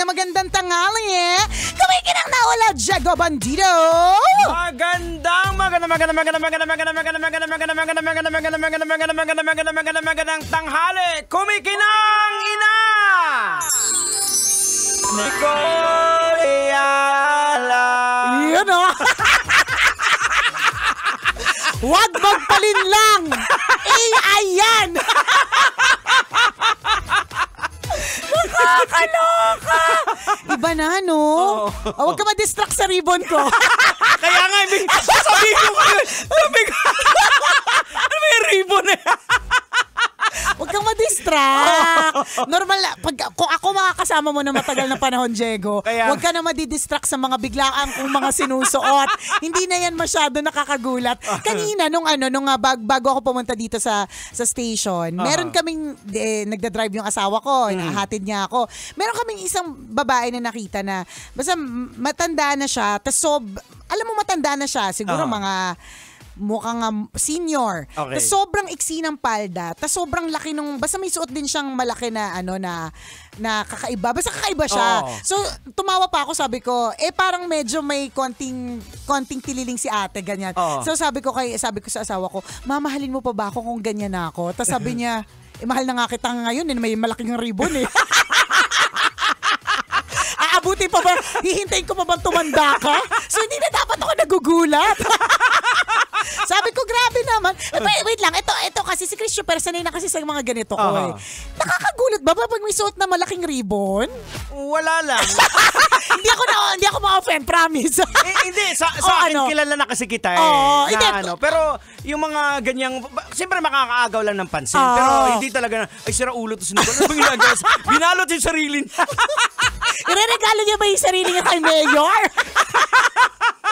Magandang tanghali eh. Kumikinang na wala Diego Bandido. Magandang tanghali. Kumikinang ina. Nicole Ayala. Yun o. Wag magpalin lang. AI yan. Nakakaloka. Iba na, no? Huwag ka ma-distract sa ribbon ko. Kaya nga, sabi ko kayo. Ano ba yung ribbon eh? Huwag kang ma-distract. Normal, kung ako makakasama mo na matagal na panahon, Diego, huwag ka na madidistract sa mga biglaan kong mga sinusuot. Hindi na yan masyado nakakagulat. Kanina, bago ako pumunta dito sa station, meron kaming, nagdadrive yung asawa ko, nahatid niya ako. Meron kaming isang babae na nakita na, basta matanda na siya, alam mo matanda na siya, siguro mga mukhang senior. Okay. Tas sobrang iksi ng palda. Tas sobrang laki nung, basta may suot din siyang malaki na na kakaiba. Basta kakaiba siya. So, tumawa pa ako, sabi ko, parang medyo may konting tililing si ate, ganyan. So, sabi ko sa asawa ko, mamahalin mo pa ba ako kung ganyan na ako? Tas sabi niya, mahal na nga kita ngayon, may malaking ribbon eh. Aabutin pa ba? Hihintayin ko pa bang tumanda ka? So, hindi na dapat ako nagugulat. Sabi ko, grabe naman. Wait lang, ito kasi si Chris Super, sanay na kasi sa mga ganito ko eh. Nakakagulat ba pag may suot na malaking ribbon? Wala lang. Hindi ako ma-offend, promise. Hindi, sa akin kilala na kasi kita eh. Pero yung mga ganyang, siyempre makakaagaw lang ng pansin. Pero hindi talaga na, ay sira ulo to sinubo. Ano bang ginagawa? Binalot yung sarili niya. Ireregalo niya ba yung sarili niya kay Mayor?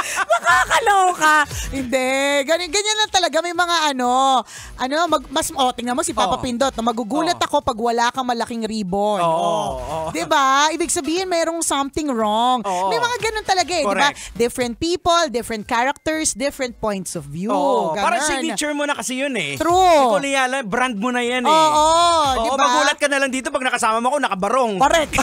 Nakakaloka. Hindi. Ganyan lang talaga. May mga tingnan mo si Papa Pindot. Magugulat ako pag wala kang malaking ribbon. Diba? Ibig sabihin, mayroong something wrong. May mga ganun talaga eh. Diba? Different people, different characters, different points of view. Parang signature mo na kasi yun eh. True. Nicole Ayala, brand mo na yan eh. Diba? Magulat ka na lang dito pag nakasama mo ako, nakabarong. Correct.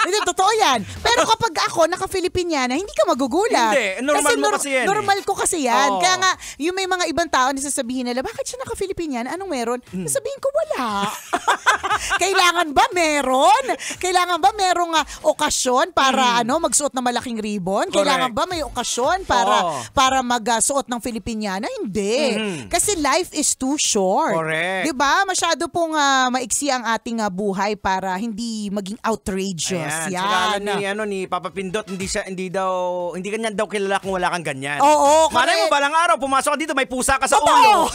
Hindi, totoo yan. Pero kapag ako, naka-Filipiniana, hindi ka magugulat. Hindi, normal mo kasi yan. Normal ko kasi yan. Kaya nga, yung may mga ibang tao na sasabihin nila, bakit siya naka-Filipiniana? Anong meron? Sasabihin ko, wala. Kailangan ba meron? Kailangan ba merong okasyon para magsuot ng malaking ribbon? Kailangan ba may okasyon para magsuot ng Filipiniana? Hindi. Kasi life is too short. Correct. Diba? Masyado pong maiksi ang ating buhay para hindi maging outrageous. Yan. Saka ni Papa Pindot, hindi kanya daw kilala kung wala kang ganyan. Oo. Malay mo, balang araw, pumasok ka dito, may pusa ka sa ulo.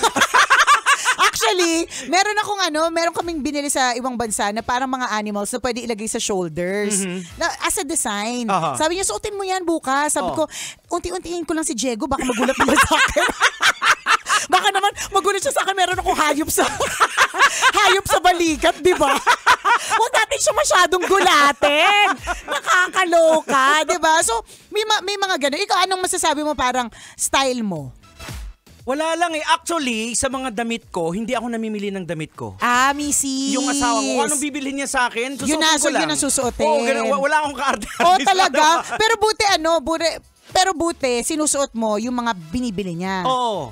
Actually, meron kaming binili sa ibang bansa na parang mga animals na pwede ilagay sa shoulders. As a design. Sabi niya, suotin mo yan bukas. Sabi ko, unti-untiin ko lang si Diego, baka magulat naman sa akin. Baka naman magulat siya sa akin, meron akong hayop sa balikat, di ba? Huwag natin siya masyadong gulatin. Nakakaloka, di ba? So, may mga ganun. Ikaw, anong masasabi mo parang style mo? Wala lang eh. Actually, sa mga damit ko, hindi ako namimili ng damit ko. Misis. Yung asawa ko, anong bibilhin niya sa akin? Susuotin ko lang. Yun ang susuotin. Wala akong kaarte. Talaga? Pero buti, sinusuot mo yung mga binibili niya.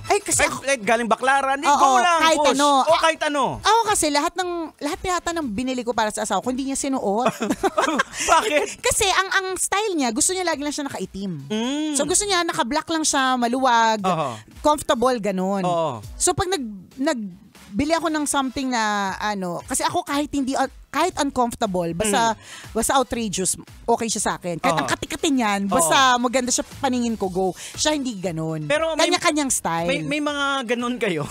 Ay, kasi kahit galing Baklaran, go lang. Kahit push. ano. Kahit ano. Ako kasi, lahat yata ng binili ko para sa asawa ko, hindi niya sinuot. Bakit? Kasi ang style niya, gusto niya lagi lang siya nakaitim. So gusto niya, naka-black lang siya, maluwag, comfortable, ganun. So pag nagbili ako ng something na kasi ako kahit uncomfortable, basta outrageous, okay siya sa akin. Kahit ang katikatin yan, basta maganda siya paningin ko, go. Siya hindi ganun. Pero kanya-kanyang style. May mga ganun kayo.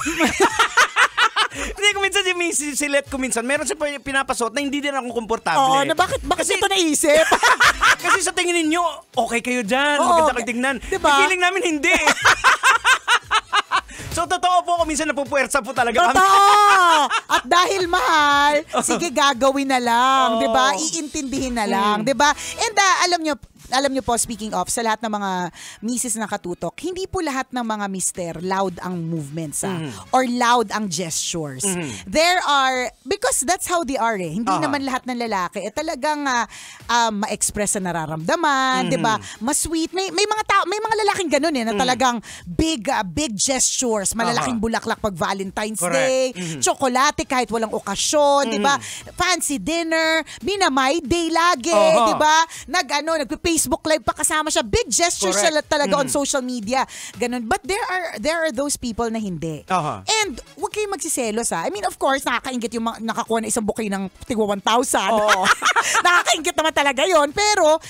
Hindi, kuminsan may silet ko minsan. Meron siya pinapasot na hindi din ako komportable. Bakit kasi, ito naisip? Kasi sa tingin ninyo, okay kayo dyan. Maganda kayo tignan. Diba? Feeling namin hindi. So, totoo po, minsan napupuwersa po talaga kami. Totoo! At dahil mahal, sige, gagawin na lang, di ba? Iintindihin na lang, di ba? And alam nyo, alam niyo po, speaking of, sa lahat ng mga misis na katutok, hindi po lahat ng mga mister loud ang movements or loud ang gestures. There are, because that's how they are eh. Hindi naman lahat ng lalaki talagang ma-express sa nararamdaman, 'di ba? Mas sweet. May mga lalaking ganun eh na talagang big gestures, malalaking bulaklak pag Valentine's Day, tsokolate kahit walang okasyon, 'di ba? Fancy dinner, binamay day lagi, 'di ba? Nagpe-Facebook live pa kasama siya. Big gestures siya talaga on social media. Ganun. But there are those people na hindi. And huwag kayong magsiselos I mean, of course, nakakaingit yung nakakuha na isang bouquet ng tigwa 1,000. Nakakaingit naman talaga yon. Pero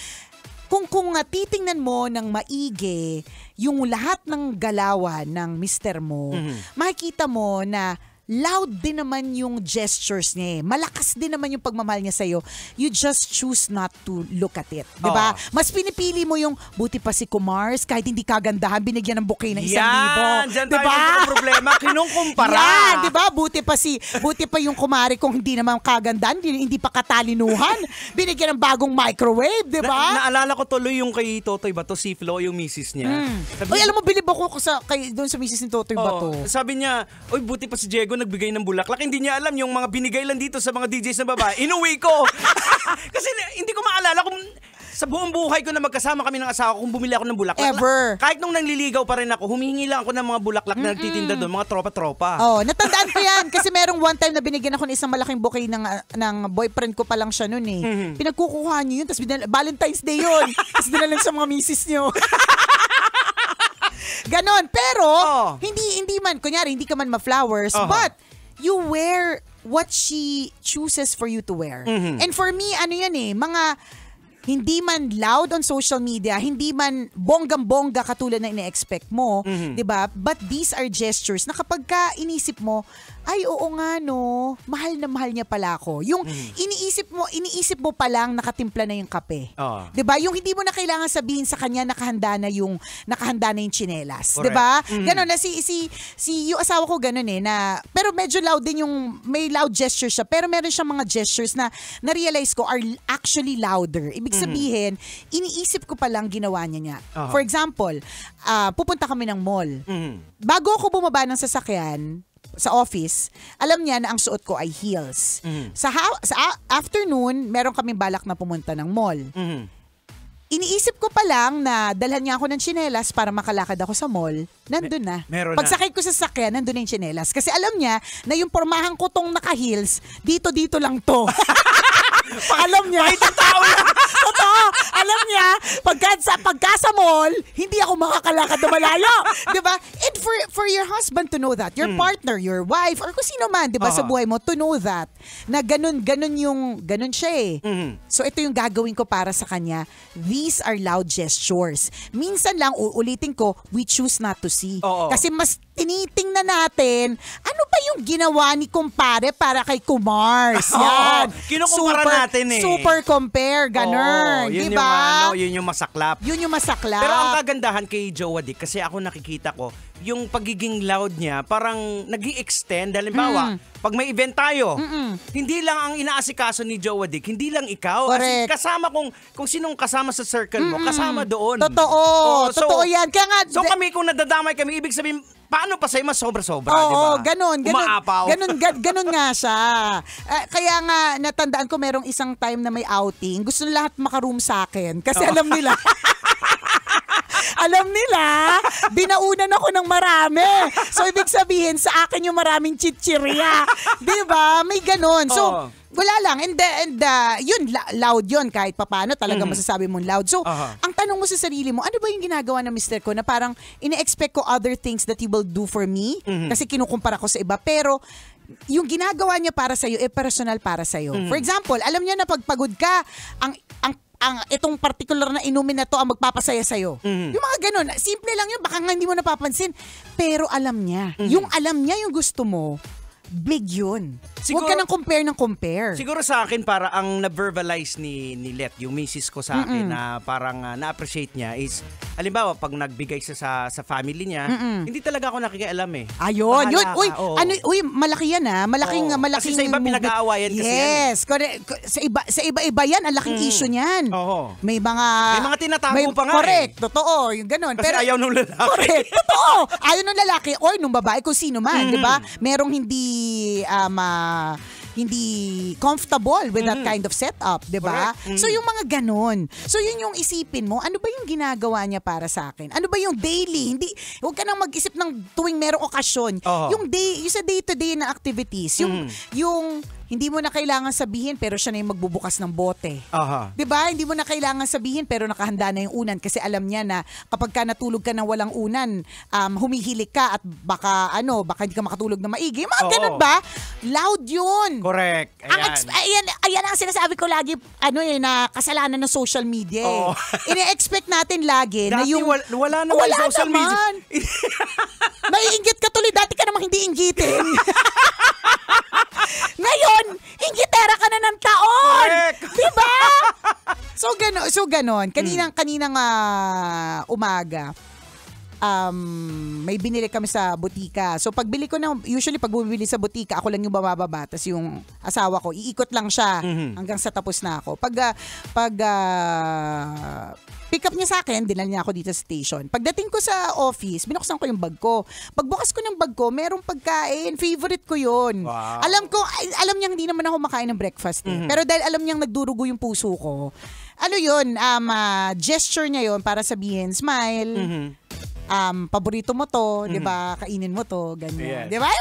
kung titingnan mo ng maigi yung lahat ng galawan ng mister mo, makikita mo na loud din naman yung gestures niya. Malakas din naman yung pagmamahal niya sa'yo. You just choose not to look at it. Diba? Mas pinipili mo yung buti pa si Kumars, kahit hindi kagandahan, binigyan ng bouquet ng 1,000. Diyan tayo may problema. Kinungkumpara. Yan, diba? Buti pa yung kumari kung hindi naman kagandahan, hindi pa katalinuhan, binigyan ng bagong microwave, diba? Naalala ko tuloy yung kay Totoy Bato, si Flo, yung misis niya. Uy, alam mo, bilib ako doon sa misis ni Totoy Bato. Sabi niya, uy, buti pa si Diego nagbigay ng bulaklak. Hindi niya alam yung mga binigay lang dito sa mga DJs na babae. Inuwi ko. Kasi hindi ko maalala kung sa buong buhay ko na magkasama kami ng asawa ko kung bumili ako ng bulaklak. Ever. Kahit nung nanliligaw pa rin ako, humingi lang ako ng mga bulaklak na nagtitinda doon, mga tropa-tropa. Natandaan ko yan. Kasi merong one time na binigyan ako ng isang malaking bouquet ng boyfriend ko pa lang siya noon eh. Pinagkukuha niyo yun, tapos Valentine's Day yun. Tapos dinalang sa mga misis niyo. Ganon. Pero, hindi man, kunyari, hindi ka man ma-flowers, but you wear what she chooses for you to wear. And for me, mga hindi man loud on social media, hindi man bonggang-bongga katulad na ine-expect mo, 'di ba? But these are gestures na kapag ka inisip mo, ay oo nga no, mahal na mahal niya pala ako. Yung iniisip mo pa lang nakatimpla na yung kape. 'Di ba? Yung hindi mo na kailangan sabihin sa kanya nakahanda na yung tsinelas, 'di ba? Ganon na yung asawa ko ganon na pero medyo loud din yung may loud gestures siya, pero meron siyang mga gestures na na-realize ko are actually louder. Ibig sabihin, iniisip ko pa lang ginawa niya. For example, pupunta kami ng mall. Bago ako bumaba ng sasakyan, sa office, alam niya na ang suot ko ay heels. Sa afternoon, meron kaming balak na pumunta ng mall. Iniisip ko pa lang na dalhan niya ako ng tsinelas para makalakad ako sa mall. Nandun na. Pagsakay ko sa sasakyan, nandun na yung tsinelas. Kasi alam niya na yung pormahan ko tong naka-heels, dito lang to. Alam niya. Totoo. Alam niya, pagka sa mall, hindi ako makakalakad na malayo. Diba? And for your husband to know that, your partner, your wife, or kung sino man, diba, sa buhay mo, to know that, na ganun siya eh. So ito yung gagawin ko para sa kanya. These are loud gestures. Minsan lang, uulitin ko, we choose not to see. Kasi mas tinitingnan natin, ano ba yung ginawa ni kumpare para kay Kumars? Yan. Kinukumpara natin eh. Super compare, ganun. Yun diba? Yun yung masaklap. Pero ang kagandahan kay Jowa Dick, kasi ako nakikita ko, yung pagiging loud niya, parang nag-i-extend. Halimbawa, pag may event tayo, hindi lang ang inaasikaso ni Jowa Dick, hindi lang ikaw. Correct. Kasama kung sinong kasama sa circle mo, kasama doon. Totoo. Totoo yan. Kaya nga, so kami, kung nadadamay kami, ibig sabihin, paano pa sa'yo mas sobra-sobra, di ba? Ganon. Umaapaw. Ganon nga siya. Kaya nga, natandaan ko merong isang time na may outing. Gusto na lahat makaroom sa akin. Kasi alam nila, binaunan ako ng marami. So, ibig sabihin, sa akin yung maraming chichirya. Di ba? May ganon. So, wala lang. And yun, loud yun. Kahit papano talaga masasabi mong loud. So, ang tanong mo sa sarili mo, ano ba yung ginagawa ng mister ko na parang ine-expect ko other things that he will do for me? Kasi kinukumpara ko sa iba. Pero, yung ginagawa niya para sa'yo, personal para sa'yo. For example, alam niya na pagpagod ka, ang itong particular na inumin na to ang magpapasaya sa'yo. Yung mga ganun. Simple lang yun. Baka nga hindi mo napapansin. Pero alam niya. Yung alam niya yung gusto mo, big yun. Huwag ka nang compare ng compare. Siguro sa akin, para ang na-verbalize ni Let, yung misis ko sa akin, na parang na-appreciate niya is, halimbawa, pag nagbigay siya sa family niya, hindi talaga ako nakikialam eh. Ayun, yun. Uy, malaki yan malaking. Kasi sa iba pinag-aawayan kasi yan. Yes, sa iba-iba yan, ang laking issue niyan. May mga tinatago pa nga correct, totoo, yung ganun. Kasi ayaw nung lalaki. Correct, totoo. Ayaw nung lalaki or nung babae, kung sino man, di ba? Merong hindi comfortable with that kind of setup, di ba? So yung mga ganun. So yun yung isipin mo, ano ba yung ginagawa niya para sa akin? Ano ba yung daily? Huwag ka nang mag-isip ng tuwing merong okasyon. Yung sa day-to-day na activities, yung hindi mo na kailangan sabihin pero siya na yung magbubukas ng bote. 'Di ba? Hindi mo na kailangan sabihin pero nakahanda na yung unan kasi alam niya na kapag ka natulog ka ng walang unan, humihilik ka at baka hindi ka makatulog na maigi. Mga ganun ba? Loud 'yun. Correct. Ayan ang sinasabi ko lagi na kasalanan ng social media. Ine-expect natin lagi dati na yung wala naman social media. Naiinggit ka tuloy, dati ka namang hindi inggitin. Ngayon, inggitera ka na ng taon. Diba? So ganon. Kaninang umaga, may binili kami sa butika. So pagbili ko usually pag bumibili sa butika, ako lang yung bababa, tas yung asawa ko, iikot lang siya hanggang sa tapos na ako. Pag pick up niya sa akin, dinala niya ako dito sa station. Pagdating ko sa office, binuksan ko yung bag ko. Pagbukas ko ng bag ko, merong pagkain. Favorite ko yun. Wow. Alam niya hindi naman ako makain ng breakfast. Pero dahil alam niyang nagdurugo yung puso ko, gesture niya yun para sabihin, smile. Paborito mo to, 'di ba? Kainin mo to, ganyan. 'Di ba?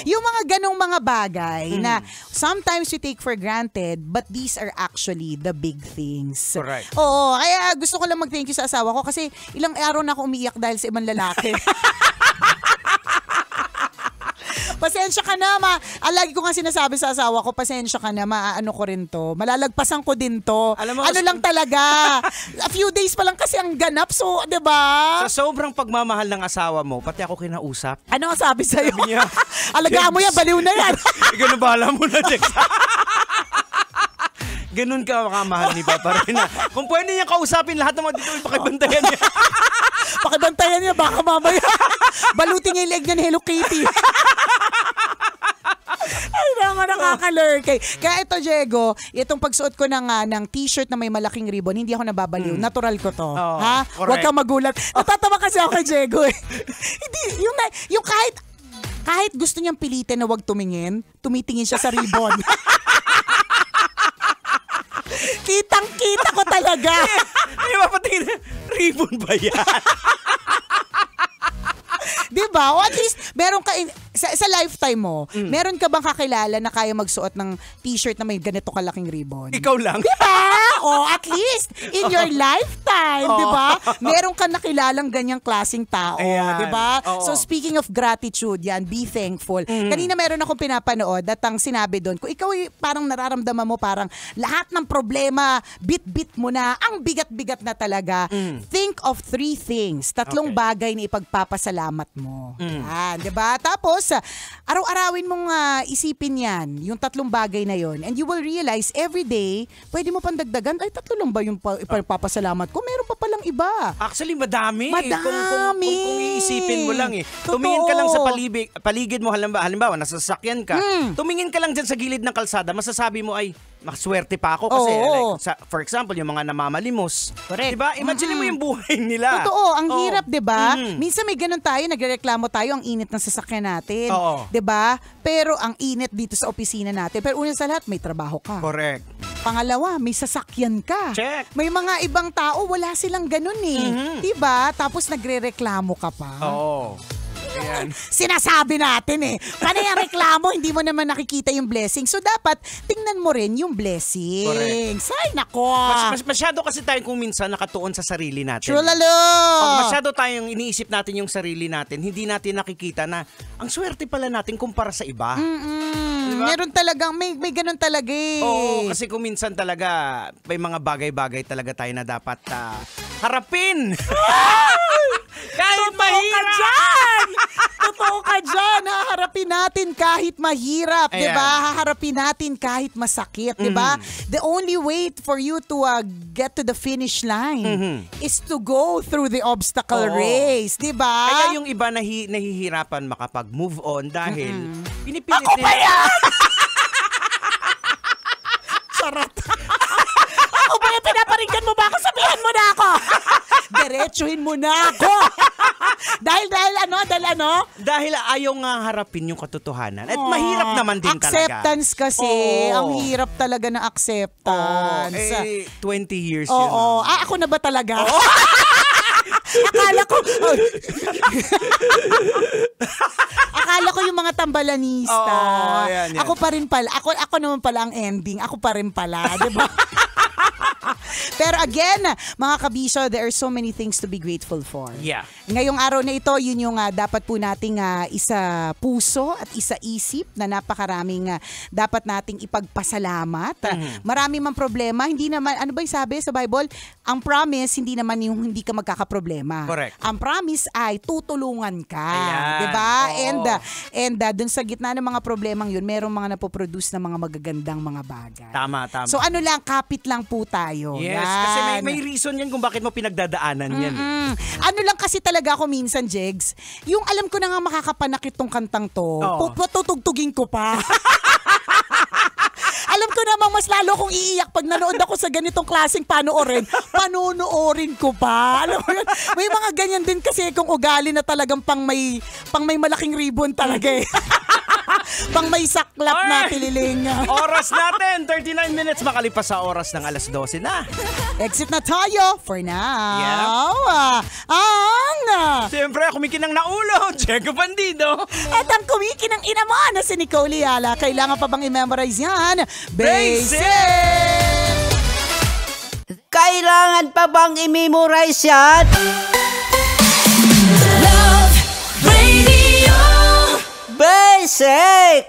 Yung mga ganong mga bagay na sometimes we take for granted, but these are actually the big things. Correct. Oo, kaya gusto ko lang mag-thank you sa asawa ko kasi ilang araw na ako umiiyak dahil sa ibang lalaki. Pasensya ka na, lagi ko nga sinasabi sa asawa ko, pasensya ka na, maano ko rin to. Malalagpasan ko din to. Lang talaga. A few days pa lang kasi ang ganap, so, 'di ba? Sa sobrang pagmamahal ng asawa mo, pati ako kinausap. Ano ang sabi sa'yo? Sabi niya, alagaan mo yan, baliw na yan. Ganun, bahala mo na, Dex. Ganun ka makamahal ni Papa Rena. Kung pwede niya kausapin lahat ng mga dito, pakibantayan niya. Pakibantayan niya, baka mamaya balutin niya yung leg niya ni Hello Kitty. Ay, naman nakakalurk. Kaya ito, Diego, itong pagsuot ko ng t-shirt na may malaking ribbon, hindi ako nababaliw. Natural ko to. Ha? Huwag kang magulat. Natatawa kasi ako kay Diego. Hindi, yung kahit gusto niyang pilitin na huwag tumingin, tumitingin siya sa ribbon. Kitang-kita ko talaga. Ay, mapatingin, ribbon ba yan? Diba? O at least, meron ka, sa lifetime mo, meron ka bang kakilala na kaya magsuot ng t-shirt na may ganito kalaking ribbon? Ikaw lang. Diba? O at least, in your lifetime, diba? Meron ka nakilalang ganyang klaseng tao. Ayan. Diba? So speaking of gratitude, yan, be thankful. Kanina meron akong pinapanood at ang sinabi doon, kung ikaw parang nararamdaman mo parang lahat ng problema, bit-bit mo na, ang bigat-bigat na talaga, think of 3 things. 3 bagay na ipagpapasalamat mo. Diba? Tapos, araw-arawin mong isipin yan, yung 3 bagay na yon, and you will realize every day, pwede mo pang dagdagan, ay 3 lang ba yung ipagpapasalamat ko? Meron pa palang iba. Actually, madami. Madami. Kung iisipin mo lang Tumingin ka lang sa paligid mo, halimbawa, nasasakyan ka, tumingin ka lang dyan sa gilid ng kalsada, masasabi mo ay, maswerte pa ako kasi for example yung mga namamalimos. Correct. Diba? Imagine mo yung buhay nila. Totoo, ang hirap, 'di ba? Minsan may ganun tayo, nagrereklamo tayo ang init ng sasakyan natin, 'di ba? Pero ang init dito sa opisina natin. Pero una sa lahat, may trabaho ka. Correct. Pangalawa, may sasakyan ka. Check. May mga ibang tao wala silang ganun 'di ba? Tapos nagrereklamo ka pa. Oo. Ayan. Sinasabi natin Paano yung reklamo, hindi mo naman nakikita yung blessing. So dapat tingnan mo rin yung blessings. Ay, nako. Masyado kasi tayo kung minsan nakatuon sa sarili natin. True lalo. Pag masyado tayong iniisip natin yung sarili natin, hindi natin nakikita na ang swerte pala natin kumpara sa iba. Diba? Meron talagang, may ganun talaga Oo, kasi kung minsan talaga, may mga bagay-bagay talaga tayo na dapat harapin. Kahit mahirap. Totoo ka dyan. Haharapin natin kahit mahirap, di ba? Haharapin natin kahit masakit, di ba? The only way for you to get to the finish line is to go through the obstacle race, di ba? Kaya yung iba nahihirapan makapag-move on dahil pinipilit ako ba yan? Charot. Ako ba yan? Pinaparinggan mo ba ako? Sabihan mo na ako. Diretsuhin mo na ako. Dahil ano? Dahil ayaw nga harapin yung katotohanan. At mahirap naman din acceptance talaga. Acceptance kasi. Ang hirap talaga ng acceptance. 20 years yun. Oo. Ako na ba talaga? Akala ko yung mga tambalanista. Yan. Ako pa rin pala. Ako naman pala ang ending. Ako pa rin pala. Diba? Pero again, mga kabisyo, there are so many things to be grateful for. Yeah. Ngayong araw na ito, yun yung dapat po nating isa puso at isa isip na napakaraming dapat nating ipagpasalamat. Marami mang problema, hindi naman, ano ba yung sabi sa Bible? Ang promise, hindi naman yung hindi ka magkakaproblema. Correct. Ang promise ay tutulungan ka. Ayan. Diba? And dun sa gitna ng mga problemang yun, merong mga napoproduce na mga magagandang mga bagay. Tama. So ano lang, kapit lang po tayo. Yes, yan. kasi may reason yan kung bakit mo pinagdadaanan yan. Ano lang kasi talaga ako minsan, Jegs, yung alam ko na nga makakapanakit tong kantang to, tutugtugin ko pa. Alam ko namang mas lalo kong iiyak pag nanood ako sa ganitong klaseng panonoorin ko pa. Alam mo yun? May mga ganyan din kasi kung ugali na talagang pang may malaking ribbon talaga eh. Pang may saklap na pililing. Oras natin, 39 minutes makalipas sa oras ng alas 12 na. Exit na tayo for now. Yep. Siyempre, kumikinang naulo, Diego Bandido. At ang kumikinang ina mo na si Nicole Yala. Kailangan pa bang i-memorize yan? Basic! Kailangan pa bang i-memorize yan? Love Radio Basic!